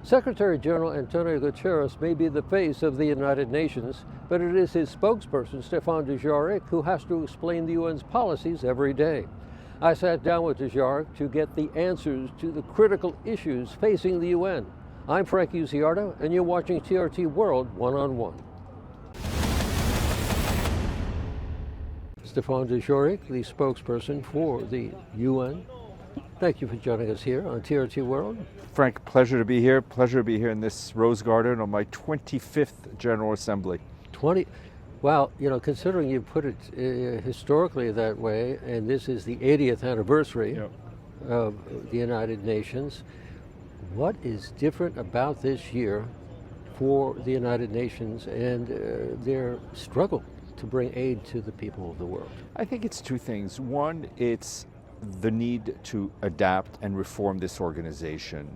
Secretary General Antonio Guterres may be the face of the United Nations, but it is his spokesperson, Stephane Dujarric, who has to explain the UN's policies every day. I sat down with Dujarric to get the answers to the critical issues facing the UN. I'm Frank Ucciardo, and you're watching TRT World One-on-One. Stephane Dujarric, the spokesperson for the UN. Thank you for joining us here on TRT World. Frank, pleasure to be here. Pleasure to be here in this Rose Garden on my 25th General Assembly. Well, you know, considering you put it historically that way, and this is the 80th anniversary of the United Nations, what is different about this year for the United Nations and their struggle to bring aid to the people of the world? I think it's two things. One, it's the need to adapt and reform this organization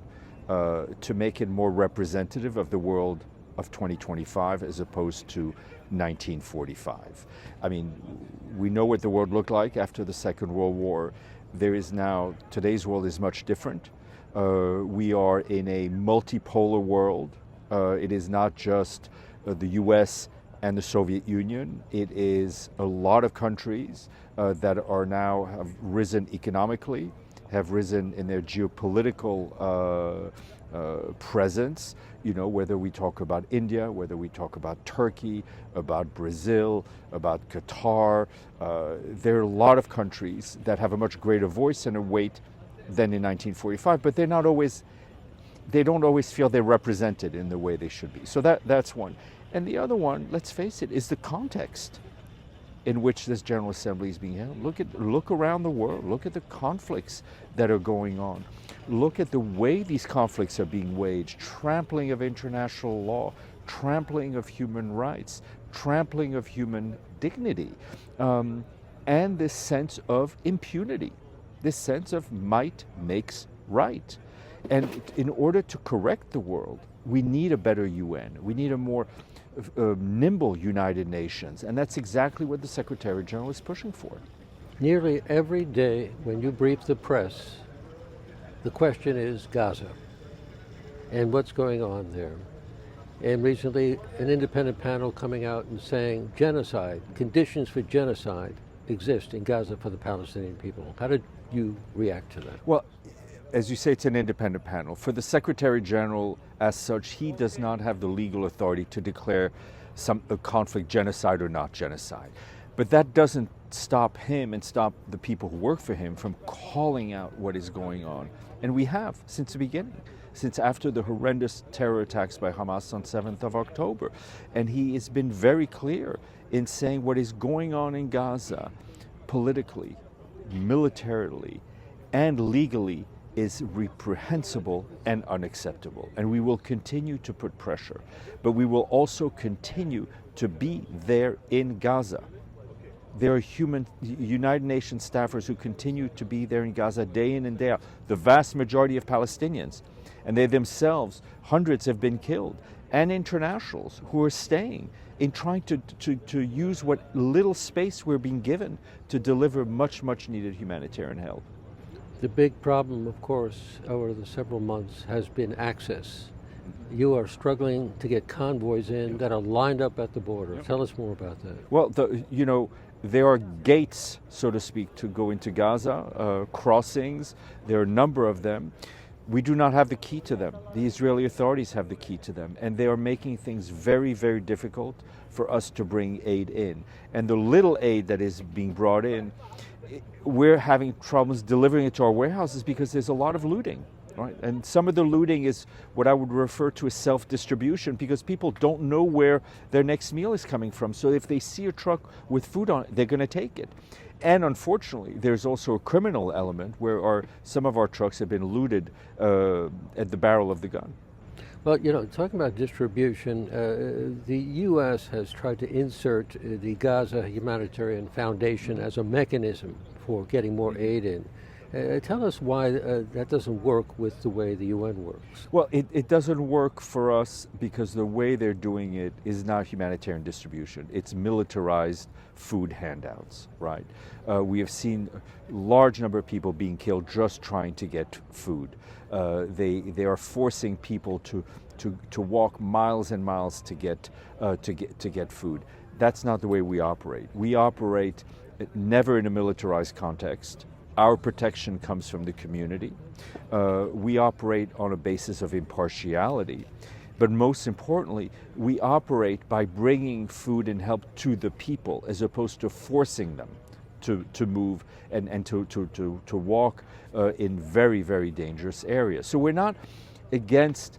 to make it more representative of the world of 2025 as opposed to 1945. I mean, we know what the world looked like after the Second World War. Today's world is much different. We are in a multipolar world. It is not just the US and the Soviet Union. It is a lot of countries that are now have risen economically, have risen in their geopolitical presence, you know, whether we talk about India, whether we talk about Turkey, about Brazil, about Qatar. There are a lot of countries that have a much greater voice and a weight than in 1945, but they don't always feel they're represented in the way they should be. So that's one. And the other one, let's face it, is the context in which this General Assembly is being held. Look around the world. Look at the conflicts that are going on. Look at the way these conflicts are being waged, trampling of international law, trampling of human rights, trampling of human dignity, and this sense of impunity, this sense of might makes right. And in order to correct the world, we need a better UN. We need a more nimble United Nations, and that's exactly what the Secretary General is pushing for. Nearly every day when you brief the press, the question is Gaza and what's going on there. And recently, an independent panel coming out and saying genocide, conditions for genocide exist in Gaza for the Palestinian people. How did you react to that? Well, as you say, it's an independent panel. For the Secretary General, as such, he does not have the legal authority to declare a conflict genocide or not genocide. But that doesn't stop him and stop the people who work for him from calling out what is going on. And we have since the beginning, since after the horrendous terror attacks by Hamas on 7th of October. And he has been very clear in saying what is going on in Gaza politically, militarily, and legally is reprehensible and unacceptable. And we will continue to put pressure, but we will also continue to be there in Gaza. There are United Nations staffers who continue to be there in Gaza day in and day out. The vast majority of Palestinians, and they themselves, hundreds have been killed, and internationals who are staying in trying to use what little space we're being given to deliver much, much needed humanitarian help. The big problem, of course, over the several months has been access. You are struggling to get convoys in that are lined up at the border. Tell us more about that. Well, there are gates, so to speak, to go into Gaza, crossings. There are a number of them. We do not have the key to them. The Israeli authorities have the key to them, and they are making things very, very difficult for us to bring aid in. And the little aid that is being brought in, we're having problems delivering it to our warehouses because there's a lot of looting, right? And some of the looting is what I would refer to as self-distribution, because people don't know where their next meal is coming from. So if they see a truck with food on it, they're going to take it. And unfortunately, there's also a criminal element where some of our trucks have been looted at the barrel of the gun. Well, you know, talking about distribution, the U.S. has tried to insert the Gaza Humanitarian Foundation as a mechanism for getting more aid in. Tell us why that doesn't work with the way the UN works. Well, it doesn't work for us because the way they're doing it is not humanitarian distribution. It's militarized food handouts, right? We have seen a large number of people being killed just trying to get food. They are forcing people to walk miles and miles to get food. That's not the way we operate. We operate never in a militarized context. Our protection comes from the community. We operate on a basis of impartiality. But most importantly, we operate by bringing food and help to the people as opposed to forcing them to move and to walk in very, very dangerous areas. So we're not against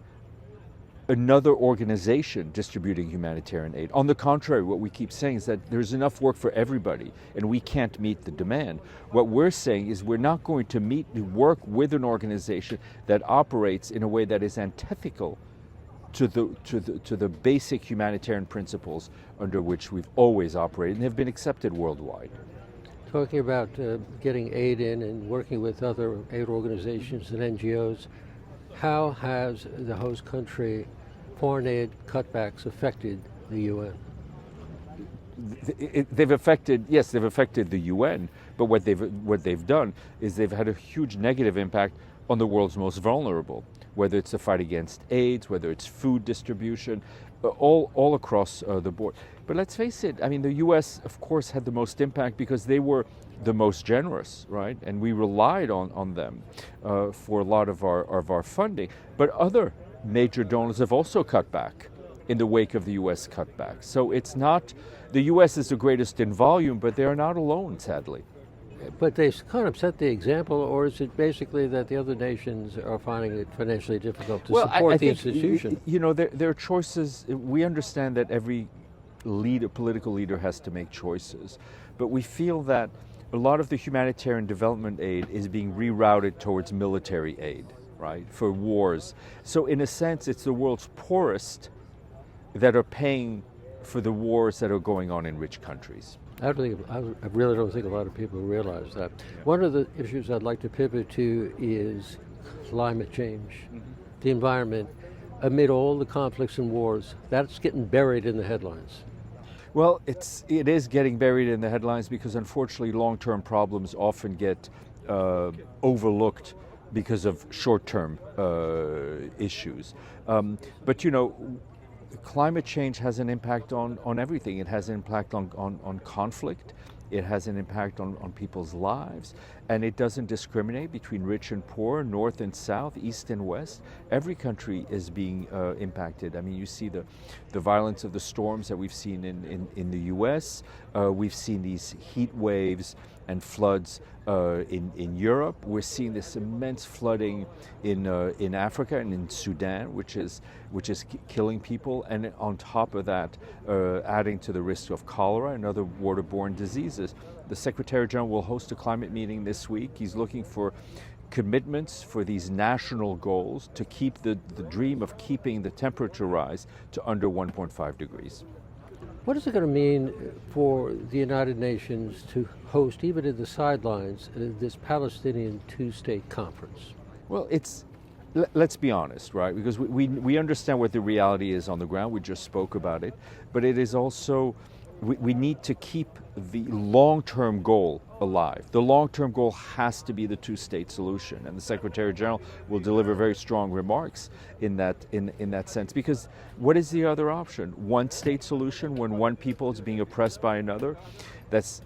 another organization distributing humanitarian aid. On the contrary, what we keep saying is that there's enough work for everybody and we can't meet the demand. What we're saying is we're not going to work with an organization that operates in a way that is antithetical to the basic humanitarian principles under which we've always operated and have been accepted worldwide. Talking about getting aid in and working with other aid organizations and NGOs, how has the host country foreign aid cutbacks affected the UN? They've affected the UN, but what they've done is they've had a huge negative impact on the world's most vulnerable, whether it's the fight against AIDS, whether it's food distribution, all across the board. But let's face it, I mean, the US, of course, had the most impact because they were the most generous, right? And we relied on them for a lot of our funding. But other major donors have also cut back in the wake of the US cutback. So it's not, the US is the greatest in volume, but they are not alone, sadly. But they kind of set the example, or is it basically that the other nations are finding it financially difficult to support the institution? You know, there are choices. We understand that every political leader has to make choices, but we feel that a lot of the humanitarian development aid is being rerouted towards military aid, right, for wars. So in a sense, it's the world's poorest that are paying for the wars that are going on in rich countries. I really don't think a lot of people realize that. One of the issues I'd like to pivot to is climate change, the environment. Amid all the conflicts and wars, that's getting buried in the headlines. Well, it is getting buried in the headlines because unfortunately long-term problems often get overlooked because of short-term issues. But you know, climate change has an impact on everything. It has an impact on conflict. It has an impact on people's lives, and it doesn't discriminate between rich and poor, north and south, east and west. Every country is being impacted. I mean, you see the violence of the storms that we've seen in the US. We've seen these heat waves and floods in Europe. We're seeing this immense flooding in Africa and in Sudan, which is killing people, and on top of that, adding to the risk of cholera and other waterborne diseases. The Secretary General will host a climate meeting this week. He's looking for commitments for these national goals to keep the dream of keeping the temperature rise to under 1.5 degrees. What is it going to mean for the United Nations to host, even in the sidelines, this Palestinian two-state conference? Well, let's be honest, right? Because we understand what the reality is on the ground. We just spoke about it. But it is also, we need to keep the long-term goal alive. The long-term goal has to be the two-state solution. And the Secretary General will deliver very strong remarks in that sense. Because what is the other option? One-state solution when one people is being oppressed by another? That's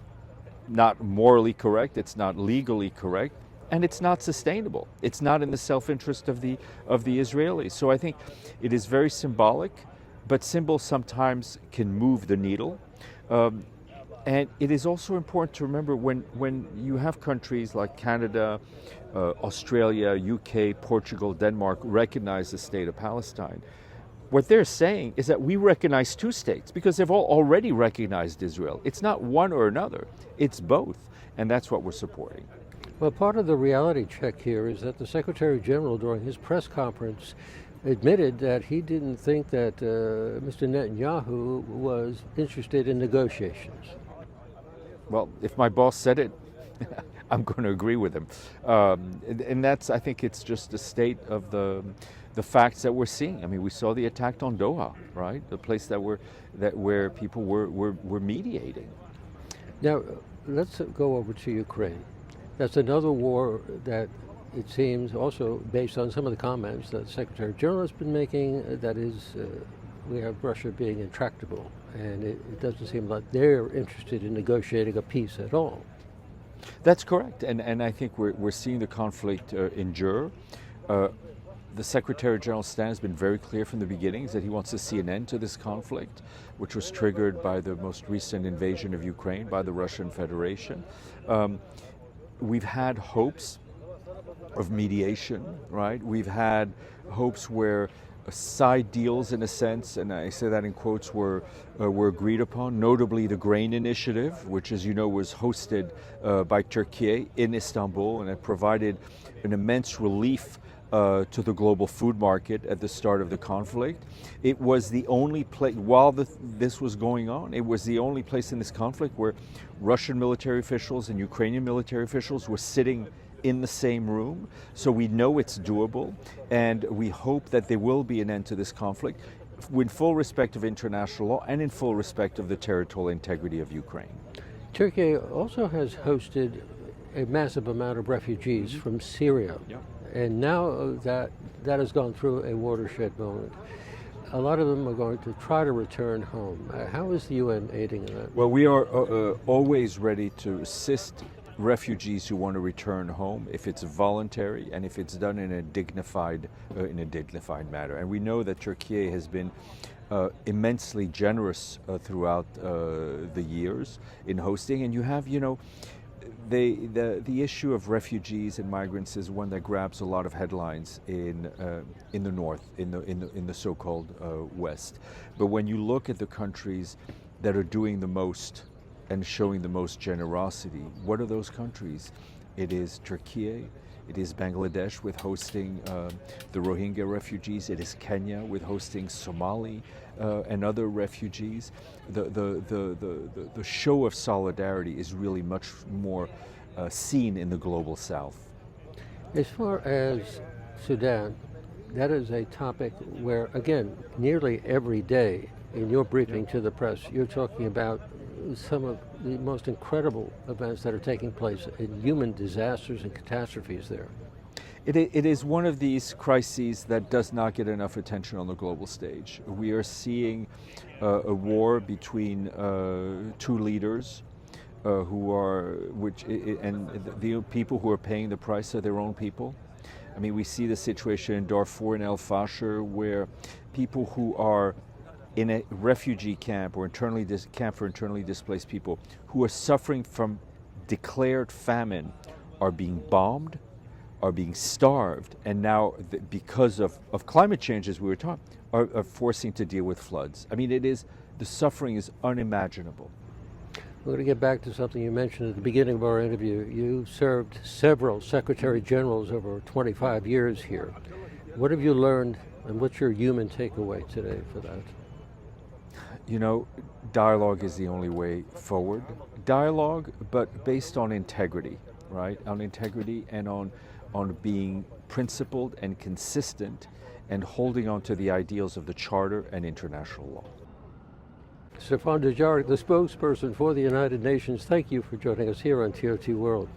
not morally correct. It's not legally correct. And it's not sustainable. It's not in the self-interest of the Israelis. So I think it is very symbolic, but symbols sometimes can move the needle. And it is also important to remember when you have countries like Canada, Australia, UK, Portugal, Denmark recognize the state of Palestine, what they're saying is that we recognize two states because they've all already recognized Israel. It's not one or another, it's both. And that's what we're supporting. Well, part of the reality check here is that the Secretary General, during his press conference, admitted that he didn't think that Mr. Netanyahu was interested in negotiations. Well, if my boss said it, I'm going to agree with him. And that's, I think it's just the state of the facts that we're seeing. I mean, we saw the attack on Doha, right? The place where people were mediating. Now, let's go over to Ukraine. That's another war that it seems also based on some of the comments that the Secretary General has been making, that is, we have Russia being intractable, and it doesn't seem like they're interested in negotiating a peace at all. That's correct, and I think we're seeing the conflict endure. The Secretary General's stand has been very clear from the beginnings that he wants to see an end to this conflict, which was triggered by the most recent invasion of Ukraine by the Russian Federation. We've had hopes of mediation, right? We've had hopes where side deals, in a sense, and I say that in quotes, were agreed upon, notably the grain initiative, which, as you know, was hosted by Turkey in Istanbul, and it provided an immense relief to the global food market at the start of the conflict. It was the only place, while this was going on, it was the only place in this conflict where Russian military officials and Ukrainian military officials were sitting in the same room. So we know it's doable, and we hope that there will be an end to this conflict with full respect of international law and in full respect of the territorial integrity of Ukraine. Turkey also has hosted a massive amount of refugees from Syria. Yep. And now that has gone through a watershed moment, a lot of them are going to try to return home. How is the UN aiding in that? Well, we are always ready to assist refugees who want to return home if it's voluntary and if it's done in a dignified manner. And we know that Turkey has been immensely generous throughout the years in hosting. And you have, the issue of refugees and migrants is one that grabs a lot of headlines in the north, in the so-called west. But when you look at the countries that are doing the most and showing the most generosity, what are those countries? It is Turkey, it is Bangladesh with hosting the Rohingya refugees, it is Kenya with hosting Somali and other refugees. The show of solidarity is really much more seen in the global south. As far as Sudan, that is a topic where, again, nearly every day in your briefing to the press, you're talking about some of the most incredible events that are taking place in human disasters and catastrophes there. It is one of these crises that does not get enough attention on the global stage. We are seeing a war between two leaders and the people who are paying the price are their own people. I mean, we see the situation in Darfur and El Fasher, where people who are in a refugee camp or camp for internally displaced people who are suffering from declared famine are being bombed, are being starved, and now because of climate change, as we were taught, are forcing to deal with floods. I mean, the suffering is unimaginable. We're going to get back to something you mentioned at the beginning of our interview. You served several Secretary Generals over 25 years here. What have you learned, and what's your human takeaway today for that? Dialogue is the only way forward. Dialogue, but based on integrity, right? On integrity and on being principled and consistent and holding on to the ideals of the Charter and international law. Stephane Dujarric, the spokesperson for the United Nations, thank you for joining us here on TOT World.